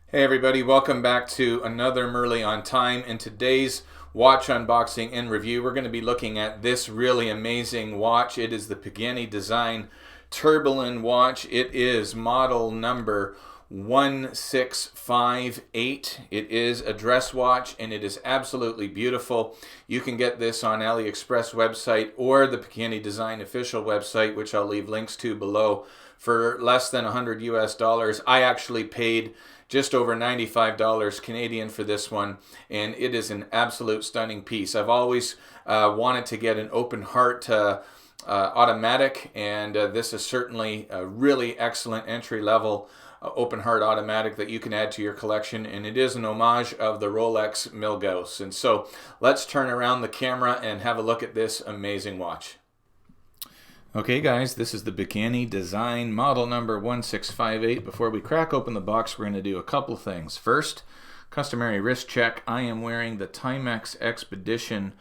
Hey everybody, welcome back to another Merly on Time. In today's watch unboxing and review, we're going to be looking at this really amazing watch. It is the Pagani Design Tourbillon watch. It is model number 1658. It is a dress watch and it is absolutely beautiful. You can get this on AliExpress website or the Pagani Design official website, which I'll leave links to below, for less than $100 US. I actually paid just over $95 Canadian for this one, and it is an absolute stunning piece. I've always wanted to get an open heart automatic, and this is certainly a really excellent entry level open heart automatic that you can add to your collection, and it is an homage of the Rolex Milgauss. And so let's turn around the camera and have a look at this amazing watch. Okay guys, this is the Pagani Design model number 1658. Before we crack open the box, we're going to do a couple things. First, customary wrist check. I am wearing the Timex Expedition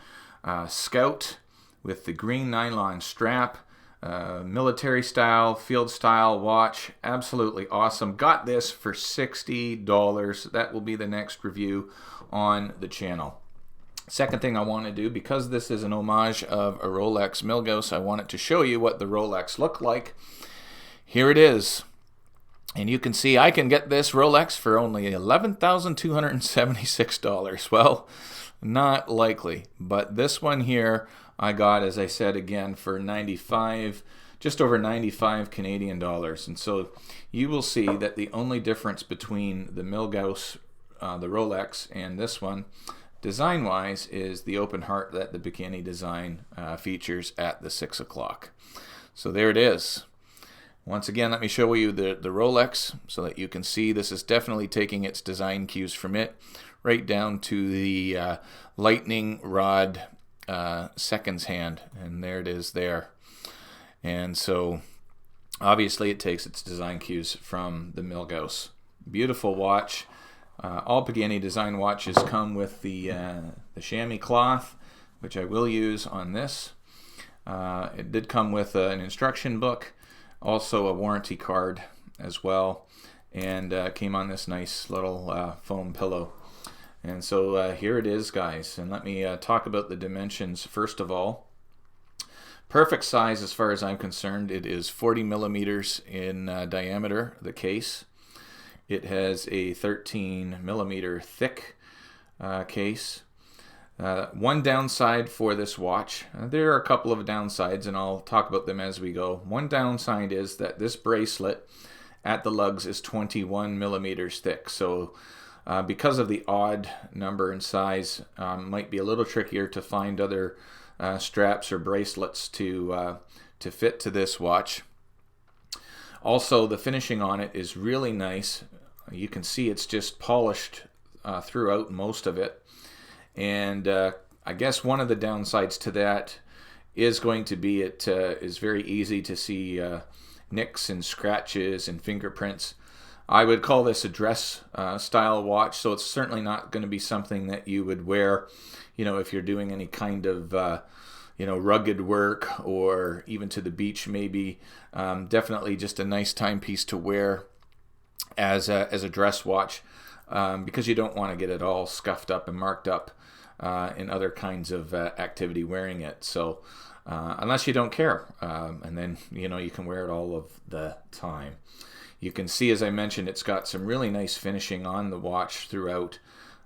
Scout with the green nylon strap. Military style, field style watch. Absolutely awesome. Got this for $60. That will be the next review on the channel. Second thing I want to do, because this is an homage of a Rolex Milgauss, I wanted to show you what the Rolex looked like. Here it is. And you can see I can get this Rolex for only $11,276. Well, not likely. But this one here I got, as I said again, for 95, just over 95 Canadian dollars. And so you will see that the only difference between the Milgauss, the Rolex, and this one, design-wise, is the open heart that the Pagani Design features at the 6 o'clock. So there it is. Once again, let me show you the Rolex so that you can see this is definitely taking its design cues from it, right down to the lightning rod seconds hand, and there it is there. And so obviously it takes its design cues from the Milgauss. Beautiful watch. All Pagani Design watches come with the chamois cloth, which I will use on this. It did come with an instruction book, also a warranty card as well, and came on this nice little foam pillow. And so here it is, guys, and let me talk about the dimensions first of all. Perfect size as far as I'm concerned. It is 40 millimeters in diameter, the case. It has a 13 millimeter thick case. One downside for this watch, there are a couple of downsides and I'll talk about them as we go. One downside is that this bracelet at the lugs is 21 millimeters thick. So because of the odd number and size, might be a little trickier to find other straps or bracelets to fit to this watch. Also, the finishing on it is really nice. You can see it's just polished throughout most of it. And I guess one of the downsides to that is going to be it is very easy to see nicks and scratches and fingerprints. I would call this a dress style watch, so it's certainly not going to be something that you would wear, if you're doing any kind of rugged work or even to the beach maybe. Definitely just a nice timepiece to wear as a dress watch, because you don't want to get it all scuffed up and marked up in other kinds of activity wearing it. So unless you don't care, and then you can wear it all of the time. You can see, as I mentioned, it's got some really nice finishing on the watch throughout.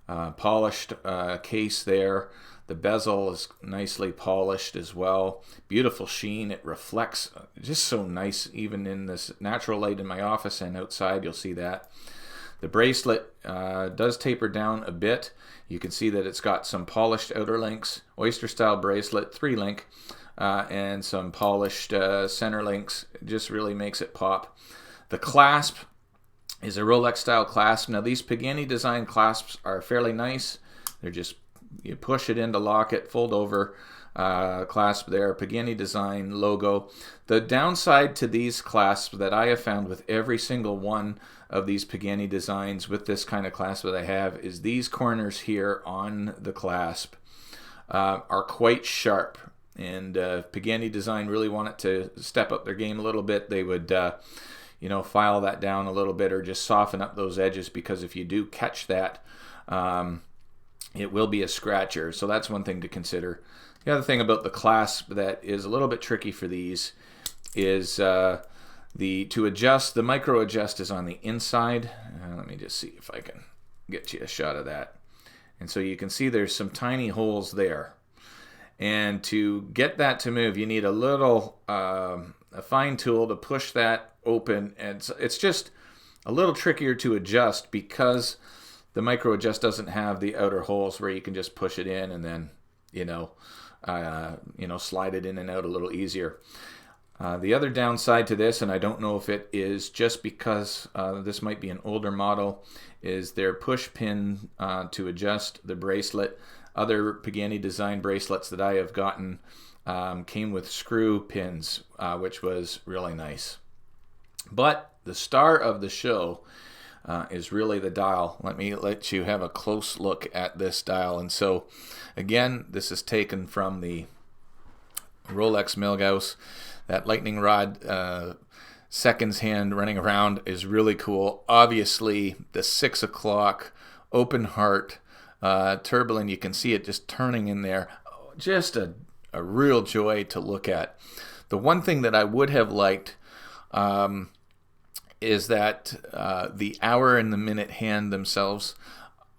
Polished case there. The bezel is nicely polished as well. Beautiful sheen. It reflects just so nice, even in this natural light in my office and outside. You'll see that. The bracelet does taper down a bit. You can see that it's got some polished outer links, oyster style bracelet, 3-link, and some polished center links. It just really makes it pop. The clasp is a Rolex style clasp. Now these Pagani Design clasps are fairly nice. They're just, you push it in to lock it, fold over clasp there, Pagani Design logo. The downside to these clasps that I have found with every single one of these Pagani Designs with this kind of clasp that I have is these corners here on the clasp are quite sharp. And Pagani Design really wanted to step up their game a little bit. They would file that down a little bit or just soften up those edges, because if you do catch that, it will be a scratcher. So that's one thing to consider. The other thing about the clasp that is a little bit tricky for these is to adjust. The micro adjust is on the inside. Let me just see if I can get you a shot of that. And so you can see there's some tiny holes there. And to get that to move, you need a little a fine tool to push that open. And it's just a little trickier to adjust because the micro adjust doesn't have the outer holes where you can just push it in and then slide it in and out a little easier. The other downside to this, and I don't know if it is just because this might be an older model, is their push pin to adjust the bracelet. Other Pagani Design bracelets that I have gotten came with screw pins, which was really nice. But the star of the show is really the dial. Let me let you have a close look at this dial. And so, again, this is taken from the Rolex Milgauss. That lightning rod seconds hand running around is really cool. Obviously, the 6 o'clock open heart tourbillon, you can see it just turning in there. Just a real joy to look at. The one thing that I would have liked is that the hour and the minute hand themselves,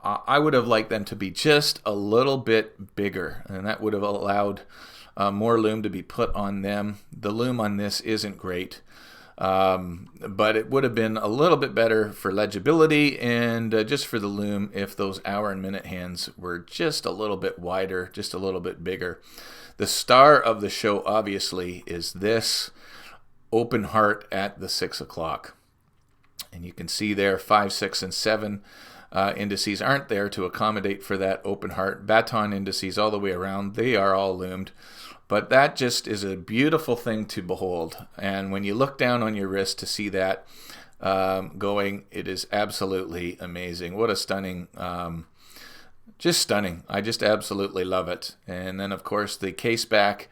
I would have liked them to be just a little bit bigger, and that would have allowed more loom to be put on them. The loom on this isn't great, but it would have been a little bit better for legibility and just for the loom if those hour and minute hands were just a little bit wider, just a little bit bigger. The star of the show, obviously, is this open heart at the 6 o'clock. And you can see there 5, 6, and 7 indices aren't there to accommodate for that open heart. Baton indices all the way around, they are all loomed. But that just is a beautiful thing to behold. And when you look down on your wrist to see that going, it is absolutely amazing. What a stunning, just stunning. I just absolutely love it. And then, of course, the case back.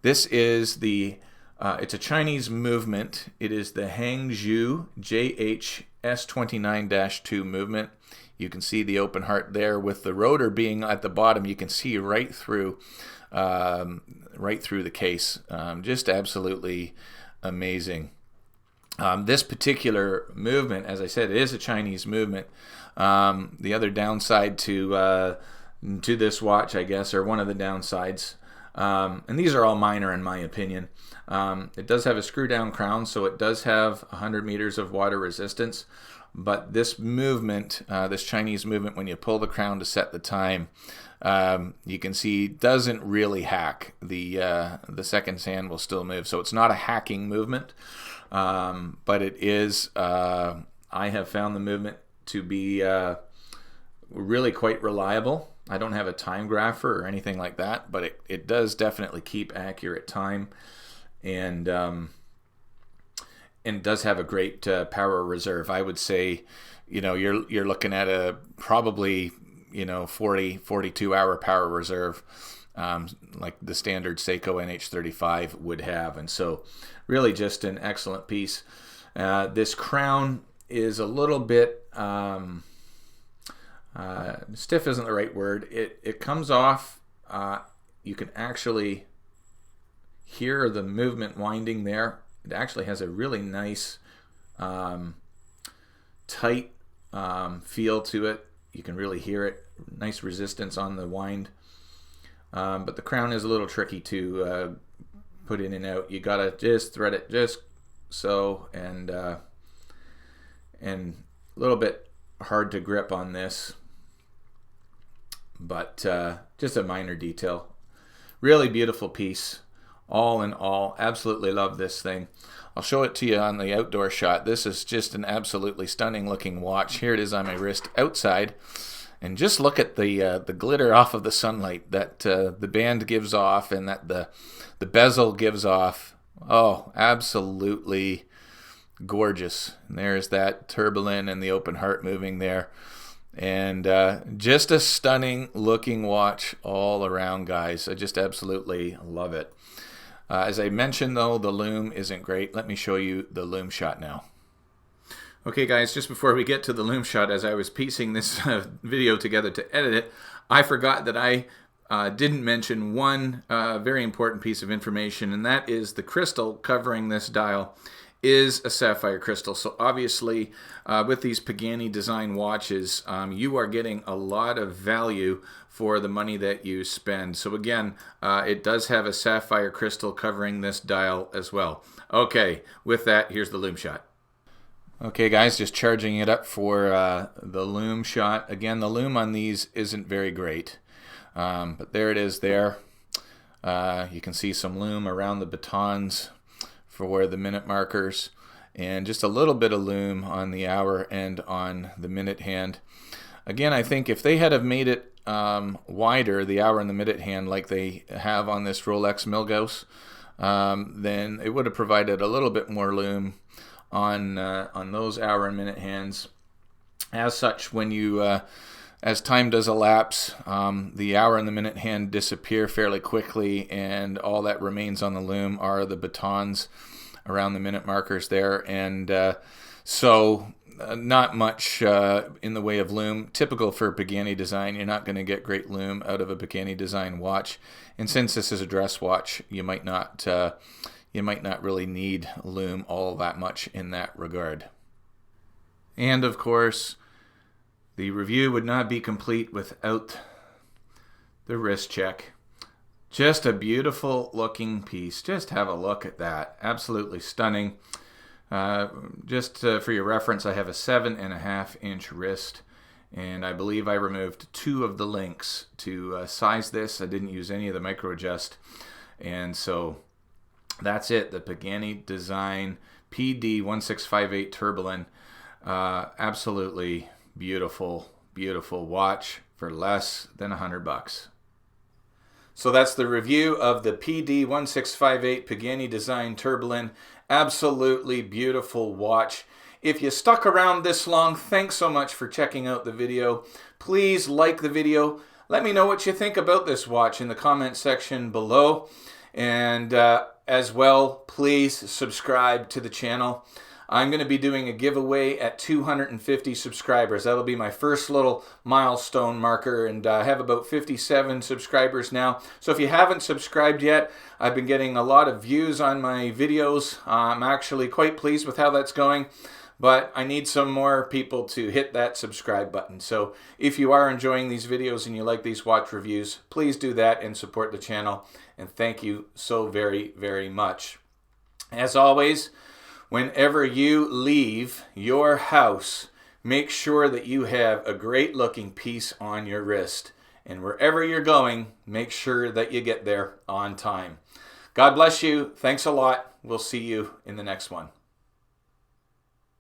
This is it's a Chinese movement. It is the Hangzhou JHS29-2 movement. You can see the open heart there with the rotor being at the bottom. You can see right through the case. Just absolutely amazing. This particular movement, as I said, it is a Chinese movement. The other downside to this watch, I guess, or one of the downsides, and these are all minor in my opinion, it does have a screw down crown, so it does have 100 meters of water resistance. But this movement, this Chinese movement, when you pull the crown to set the time, you can see doesn't really hack. The seconds hand will still move, so it's not a hacking movement, but it is. I have found the movement to be really quite reliable. I don't have a time grapher or anything like that, but it does definitely keep accurate time, and does have a great power reserve. I would say, you're looking at a probably 42 hour power reserve, like the standard Seiko NH35 would have. And so really just an excellent piece. This crown is a little bit stiff isn't the right word. It comes off. You can actually hear the movement winding there. It actually has a really nice tight feel to it. You can really hear it. Nice resistance on the wind. But the crown is a little tricky to put in and out. You gotta just thread it just so, and a little bit hard to grip on this. But just a minor detail. Really beautiful piece. All in all, absolutely love this thing. I'll show it to you on the outdoor shot. This is just an absolutely stunning looking watch. Here it is on my wrist outside. And just look at the glitter off of the sunlight that the band gives off and that the bezel gives off. Oh, absolutely gorgeous. And there's that tourbillon and the open heart moving there. And just a stunning looking watch all around, guys. I just absolutely love it. As I mentioned though, the loom isn't great. Let me show you the loom shot now. Okay guys, just before we get to the loom shot, as I was piecing this video together to edit it, I forgot that I didn't mention one very important piece of information, and that is the crystal covering this dial is a sapphire crystal. So obviously with these Pagani Design watches, you are getting a lot of value for the money that you spend. So again, it does have a sapphire crystal covering this dial as well. Okay, with that, here's the loom shot. Okay guys, just charging it up for the loom shot. Again, the loom on these isn't very great, but there it is there. You can see some loom around the batons for the minute markers, and just a little bit of loom on the hour and on the minute hand. Again, I think if they had have made it wider, the hour and the minute hand, like they have on this Rolex Milgauss, then it would have provided a little bit more loom on those hour and minute hands. As such, when you as time does elapse, the hour and the minute hand disappear fairly quickly, and all that remains on the loom are the batons around the minute markers there. And so not much in the way of loom. Typical for Pagani Design, you're not going to get great loom out of a Pagani Design watch. And since this is a dress watch, you might not really need loom all that much in that regard. And of course, the review would not be complete without the wrist check. Just a beautiful looking piece. Just have a look at that. Absolutely stunning. Just for your reference, I have a 7.5-inch wrist, and I believe I removed 2 of the links to size this. I didn't use any of the micro adjust, and so that's it. The Pagani Design PD1658 Tourbillon. Absolutely beautiful, beautiful watch for less than $100. So that's the review of the PD1658 Pagani Design Tourbillon. Absolutely beautiful watch. If you stuck around this long, thanks so much for checking out the video. Please like the video. Let me know what you think about this watch in the comment section below. And as well, please subscribe to the channel. I'm going to be doing a giveaway at 250 subscribers. That'll be my first little milestone marker, and I have about 57 subscribers now. So if you haven't subscribed yet, I've been getting a lot of views on my videos. I'm actually quite pleased with how that's going, but I need some more people to hit that subscribe button. So if you are enjoying these videos and you like these watch reviews, please do that and support the channel. And thank you so very, very much. As always, whenever you leave your house, make sure that you have a great looking piece on your wrist. And wherever you're going, make sure that you get there on time. God bless you. Thanks a lot. We'll see you in the next one.